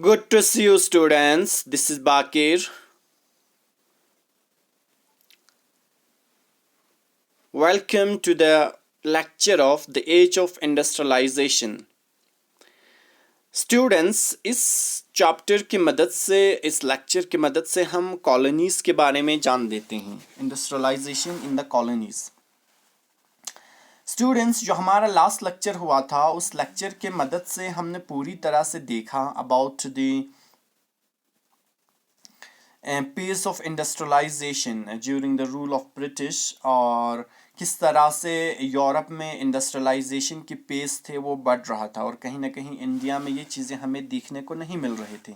Good to see you, students. This is Bakir. Welcome to the lecture of the age of industrialization. Students इस chapter की मदद से इस lecture की मदद से हम कॉलोनीज के बारे में जान देते हैं industrialization in the colonies. Students, जो हमारा लास्ट लेक्चर हुआ था उस लेक्चर के मदद से हमने पूरी तरह से देखा about the pace of industrialization during the rule of British और किस तरह से यूरोप में इंडस्ट्रियलाइजेशन की पेस थे वो बढ़ रहा था और कहीं ना कहीं इंडिया में ये चीज़ें हमें देखने को नहीं मिल रहे थे।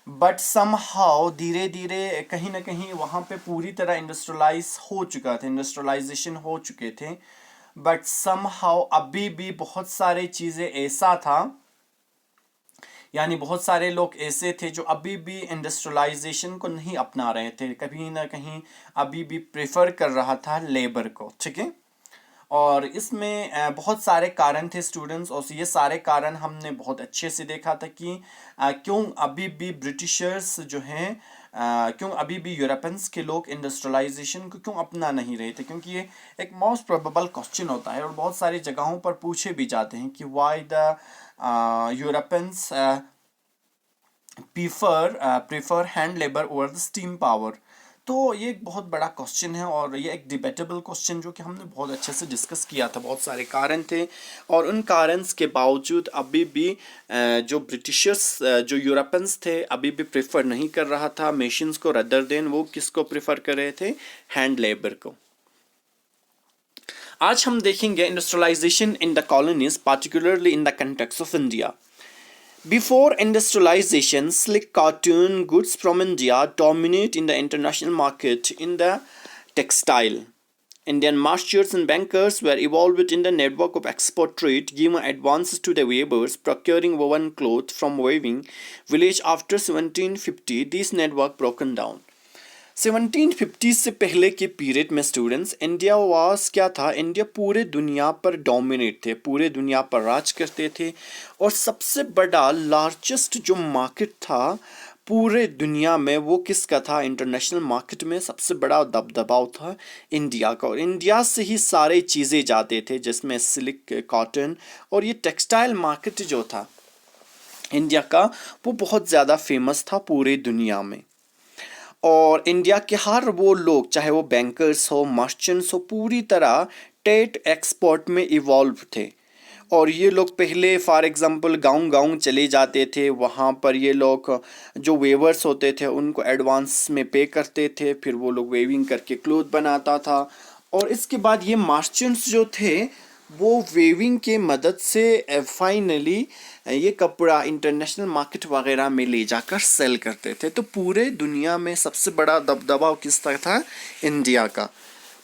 बट समहाउ धीरे धीरे कहीं ना कहीं वहाँ पे पूरी तरह इंडस्ट्रियलाइज हो चुका था, इंडस्ट्रियलाइजेशन हो चुके थे। बट समहाउ अभी भी बहुत सारे चीज़ें ऐसा था, यानी बहुत सारे लोग ऐसे थे जो अभी भी इंडस्ट्रियलाइजेशन को नहीं अपना रहे थे, कभी ना कहीं अभी भी प्रेफर कर रहा था लेबर को। ठीक है, और इसमें बहुत सारे कारण थे स्टूडेंट्स, और ये सारे कारण हमने बहुत अच्छे से देखा था कि क्यों अभी भी ब्रिटिशर्स जो हैं क्यों अभी भी यूरोपियंस के लोग इंडस्ट्रियलाइजेशन को क्यों अपना नहीं रहे थे। क्योंकि ये एक मोस्ट प्रोबेबल क्वेश्चन होता है और बहुत सारी जगहों पर पूछे भी जाते हैं कि why the Europeans prefer hand labour over the steam power. तो ये एक बहुत बड़ा क्वेश्चन है और ये एक डिबेटेबल क्वेश्चन जो कि हमने बहुत अच्छे से डिस्कस किया था। बहुत सारे कारण थे और उन कारण के बावजूद अभी भी जो ब्रिटिशर्स जो यूरोपियंस थे अभी भी प्रेफर नहीं कर रहा था मशीन्स को, रदर देन वो किसको प्रेफर कर रहे थे, हैंड लेबर को। आज हम देखेंगे industrialization in the colonies, particularly in the context of India. Before industrialization, slick cotton goods from India dominate in the international market in the textile. Indian merchants and bankers were involved in the network of export trade, giving advances to the weavers, procuring woven cloth from weaving village after 1750. This network broken down. 1750 से पहले के period में students India वास क्या था, India पूरे दुनिया पर डोमिनेट थे, पूरे दुनिया पर राज करते थे और सबसे बड़ा लार्जेस्ट जो मार्केट था पूरे दुनिया में वो किसका था, इंटरनेशनल मार्केट में सबसे बड़ा दबदबाव था इंडिया का। और इंडिया से ही सारे चीज़ें जाते थे जिसमें सिल्क, कॉटन और ये टेक्सटाइल मार्केट जो था इंडिया का वो बहुत ज़्यादा फेमस था पूरे दुनिया में। और इंडिया के हर वो लोग, चाहे वो बैंकर्स हो, मर्चेंट्स हो, पूरी तरह ट्रेड एक्सपोर्ट में इवॉल्व थे। और ये लोग पहले फॉर एग्जांपल गांव-गांव चले जाते थे, वहाँ पर ये लोग जो वेवर्स होते थे उनको एडवांस में पे करते थे, फिर वो लोग वेविंग करके क्लोथ बनाता था। और इसके बाद ये मर्चेंट्स जो थे वो वेविंग के मदद से फाइनली ये कपड़ा इंटरनेशनल मार्केट वगैरह में ले जाकर सेल करते थे। तो पूरे दुनिया में सबसे बड़ा दबदबा किसका था, इंडिया का।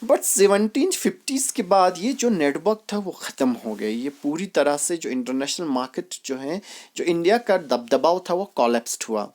बट 1750s के बाद ये जो नेटवर्क था वो ख़त्म हो गया, ये पूरी तरह से जो इंटरनेशनल मार्केट जो है, जो इंडिया का दबदबाव था वो कोलैप्स्ड हुआ।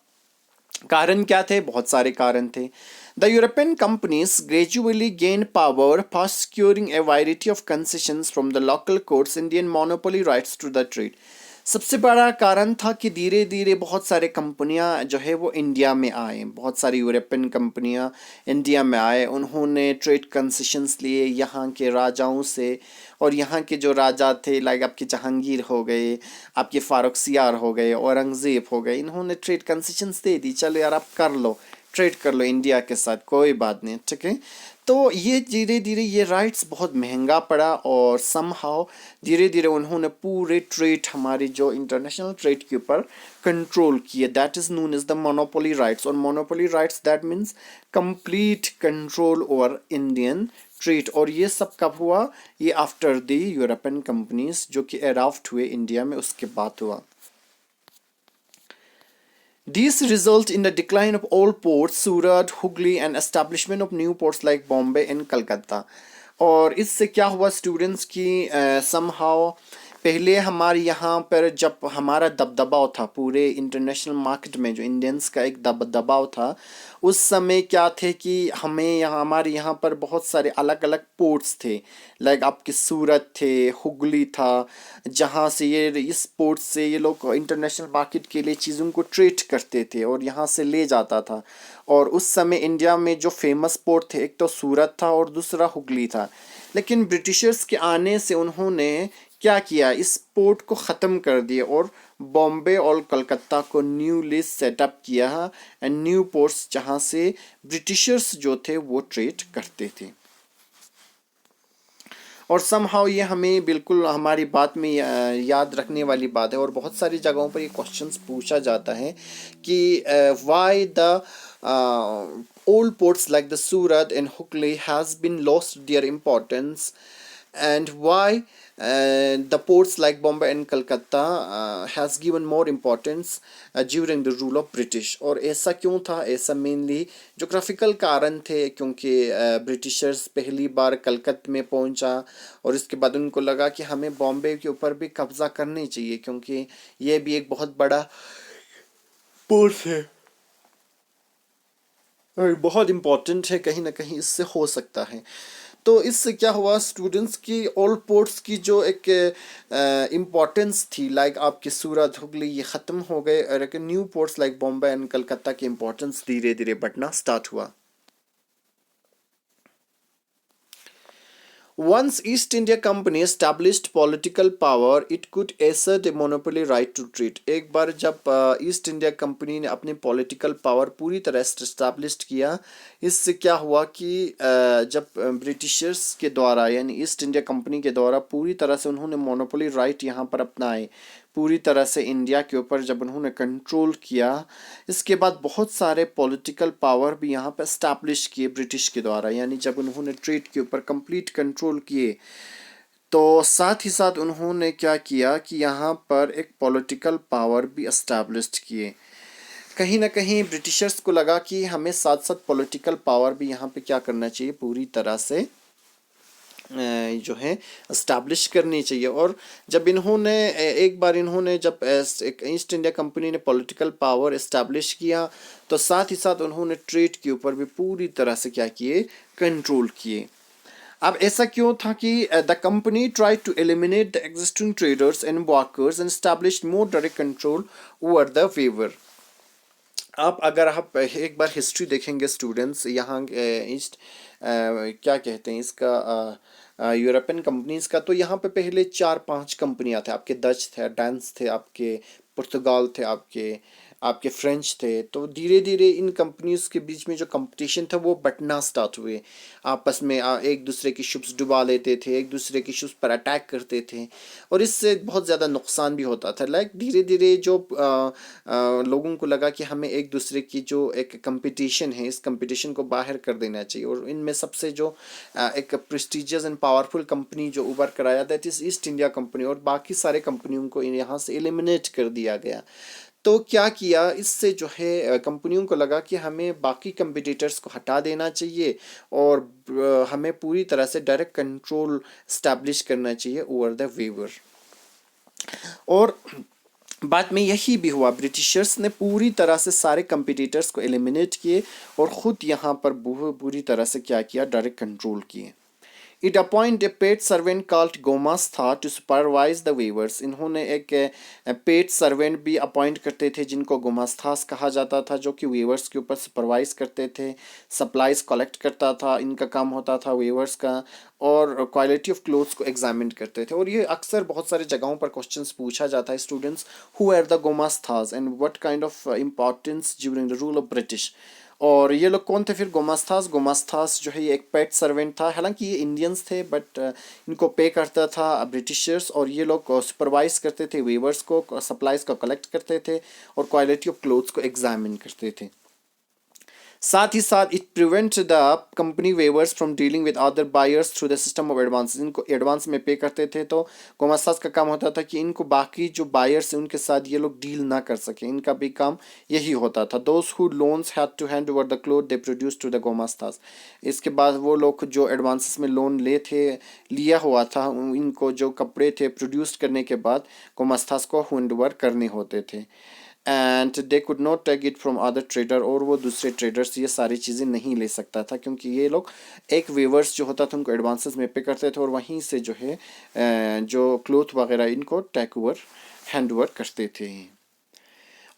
कारण क्या थे, बहुत सारे कारण थे। The European companies gradually gained power, first securing a variety of concessions from the local courts, Indian monopoly rights to the trade. सबसे बड़ा कारण था कि धीरे धीरे बहुत सारे कंपनियां जो है वो इंडिया में आए, बहुत सारी यूरोपियन कंपनियां इंडिया में आए, उन्होंने ट्रेड कंसेशंस लिए यहाँ के राजाओं से। और यहाँ के जो राजा थे लाइक आपके जहांगीर हो गए, आपके फारूक सियार हो गए, औरंगज़ेब हो गए, इन्होंने ट्रेड कंसेशंस दे दी, चलो यार आप कर लो, ट्रेड कर लो इंडिया के साथ, कोई बात नहीं, ठीक है। तो ये धीरे धीरे ये राइट्स बहुत महंगा पड़ा और समहाउ धीरे धीरे उन्होंने पूरे ट्रेड, हमारे जो इंटरनेशनल ट्रेड के ऊपर कंट्रोल किए। That is known as the monopoly rights. और monopoly rights that means complete control over Indian trade. और ये सब कब हुआ, ये आफ्टर द यूरोपियन कंपनीज जो कि अराफ्ट हुए इंडिया में, उसके बाद हुआ। These result in the decline of old ports, Surat, Hooghly and establishment of new ports like Bombay and Calcutta. और इससे क्या हुआ स्टूडेंट्स की somehow पहले हमारे यहाँ पर जब हमारा दबदबाव था पूरे इंटरनेशनल मार्केट में, जो इंडियंस का एक दबदबाव था, उस समय क्या थे कि हमें यहाँ हमारे यहाँ पर बहुत सारे अलग अलग पोर्ट्स थे। लाइक आपके सूरत थे, हुगली था, जहाँ से ये इस पोर्ट से ये लोग इंटरनेशनल मार्केट के लिए चीज़ों को ट्रेड करते थे और यहाँ से ले जाता था। और उस समय इंडिया में जो फेमस पोर्ट थे, एक तो सूरत था और दूसरा हुगली था। लेकिन ब्रिटिशर्स के आने से उन्होंने क्या किया, इस पोर्ट को ख़त्म कर दिया और बॉम्बे और कलकत्ता को न्यूली सेटअप किया एंड न्यू पोर्ट्स, जहाँ से ब्रिटिशर्स जो थे वो ट्रेड करते थे। और समहाउ ये हमें बिल्कुल हमारी बात में याद रखने वाली बात है, और बहुत सारी जगहों पर ये क्वेश्चंस पूछा जाता है कि why the old ports like the Surat and Hooghly has been lost their importance, and why the ports like Bombay and Calcutta has given more importance during the rule of British। और ऐसा क्यों था? ऐसा mainly geographical कारण थे, क्योंकि Britishers पहली बार कलकत्ता में पहुंचा और इसके बाद उनको लगा कि हमें बॉम्बे के ऊपर भी कब्जा करनी चाहिए, क्योंकि ये भी एक बहुत बड़ा पोर्ट है और बहुत इम्पोर्टेंट है, कहीं ना कहीं इससे हो सकता है। तो इससे क्या हुआ, स्टूडेंट्स की ओल्ड पोर्ट्स की जो एक इम्पोर्टेंस थी, लाइक आपके सूरत, हुगली, ये ख़त्म हो गए, और एक new ports like Bombay and Calcutta की इम्पोर्टेंस धीरे धीरे बढ़ना स्टार्ट हुआ। Once East India Company established political power, it could assert a monopoly right to trade। एक बार जब ईस्ट इंडिया कंपनी ने अपनी पॉलिटिकल पावर पूरी तरह से इस्टेब्लिश किया, इससे क्या हुआ कि जब ब्रिटिशर्स के द्वारा यानी ईस्ट इंडिया कंपनी के द्वारा पूरी तरह से उन्होंने मोनोपोली राइट यहाँ पर अपनाए, पूरी तरह से इंडिया के ऊपर जब उन्होंने कंट्रोल किया, इसके बाद बहुत सारे पॉलिटिकल पावर भी यहाँ पर इस्टेब्लिश किए ब्रिटिश के द्वारा। यानी जब उन्होंने ट्रेड के ऊपर कंप्लीट कंट्रोल किए, तो साथ ही साथ उन्होंने क्या किया कि यहाँ पर एक पॉलिटिकल पावर भी इस्टेब्लिश किए। कहीं ना कहीं ब्रिटिशर्स को लगा कि हमें साथ साथ पॉलिटिकल पावर भी यहाँ पे क्या करना चाहिए, पूरी तरह से जो है इस्टेब्लिश करनी चाहिए। और जब इन्होंने एक बार इन्होंने जब एक ईस्ट इंडिया कंपनी ने पॉलिटिकल पावर इस्टेब्लिश किया, तो साथ ही साथ उन्होंने ट्रेड के ऊपर भी पूरी तरह से क्या किए, कंट्रोल किए। अब ऐसा क्यों था कि the company try to eliminate the existing traders and workers and establish more direct control over the weaver. आप अगर आप एक बार हिस्ट्री देखेंगे स्टूडेंट्स, यहाँ ईस्ट क्या कहते हैं इसका, यूरोपियन कंपनीज का, तो यहाँ पे पहले 4-5 कंपनियाँ थे। आपके डच थे, डेंस थे, आपके पुर्तगाल थे, आपके फ्रेंच थे। तो धीरे धीरे इन कंपनीज के बीच में जो कंपटीशन था वो बढ़ना स्टार्ट हुए। आपस में एक दूसरे की शिप्स डुबा लेते थे, एक दूसरे की शिप्स पर अटैक करते थे, और इससे बहुत ज़्यादा नुकसान भी होता था। लाइक धीरे धीरे जो लोगों को लगा कि हमें एक दूसरे की जो एक कंपटीशन है, इस कंपटीशन को बाहर कर देना चाहिए। और इनमें सबसे जो एक प्रेस्टिजियस एंड पावरफुल कंपनी जो उभर कर आया, that is east India company, और बाकी सारे कंपनियों को यहाँ से एलिमिनेट कर दिया गया। तो क्या किया, इससे जो है कंपनियों को लगा कि हमें बाकी कंपटीटर्स को हटा देना चाहिए और हमें पूरी तरह से डायरेक्ट कंट्रोल स्टैब्लिश करना चाहिए ओवर द वेवर। और बाद में यही भी हुआ, ब्रिटिशर्स ने पूरी तरह से सारे कंपटीटर्स को एलिमिनेट किए और ख़ुद यहाँ पर पूरी तरह से क्या किया, डायरेक्ट कंट्रोल किए। It appointed a paid servant called गोमास्ता to supervise the weavers। इन्होंने एक पेड सर्वेंट भी अपॉइंट करते थे जिनको गोमास्तास कहा जाता था, जो कि वीवर्स के ऊपर सुपरवाइज करते थे, सप्लाईज कलेक्ट करता था, इनका काम होता था वीवर्स का, और क्वालिटी ऑफ क्लोथ्स को एग्जामिन करते थे। और ये अक्सर बहुत सारी जगहों पर क्वेश्चंस पूछा जाता है students, who are the gomasthas and what kind of importance during the rule of British. और ये लोग कौन थे फिर, गोमास्तास जो है ये एक पेट सर्वेंट था। हालांकि ये इंडियंस थे, बट इनको पे करता था ब्रिटिशर्स, और ये लोग सुपरवाइज करते थे वीवर्स को, सप्लाईज को कलेक्ट करते थे और क्वालिटी ऑफ क्लोथ्स को एग्जामिन करते थे। साथ ही साथ it prevent the company weavers from dealing with other buyers through the system of advance. इनको एडवांस में पे करते थे तो गोमास्ताज का काम होता था कि इनको बाकी जो बायर्स हैं उनके साथ ये लोग डील ना कर सकें, इनका भी काम यही होता था। Those who loans had to hand over the cloth they produce to the gomasthas. इसके बाद वो लोग जो एडवांसेस में लोन लिया हुआ था, इनको जो कपड़े थे प्रोड्यूस करने के बाद गोमास्ताज को हैंड ओवर करने होते थे। And they could not take it from other trader, और वो दूसरे ट्रेडर्स ये सारी चीज़ें नहीं ले सकता था, क्योंकि ये लोग एक वेवर्स जो होता था उनको एडवांसेस में पे करते थे और वहीं से जो है जो क्लोथ वगैरह इनको टेक ओवर हैंड ओवर करते थे।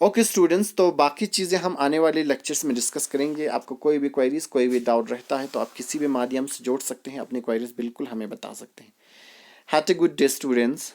ओके स्टूडेंट्स, तो बाकी चीज़ें हम आने वाले लेक्चर्स में डिस्कस करेंगे। आपको कोई भी क्वेरीज कोई भी डाउट रहता है तो आप किसी भी माध्यम से जोड़ सकते हैं, अपनी क्वेरीज बिल्कुल हमें बता सकते हैं। Have a good day students.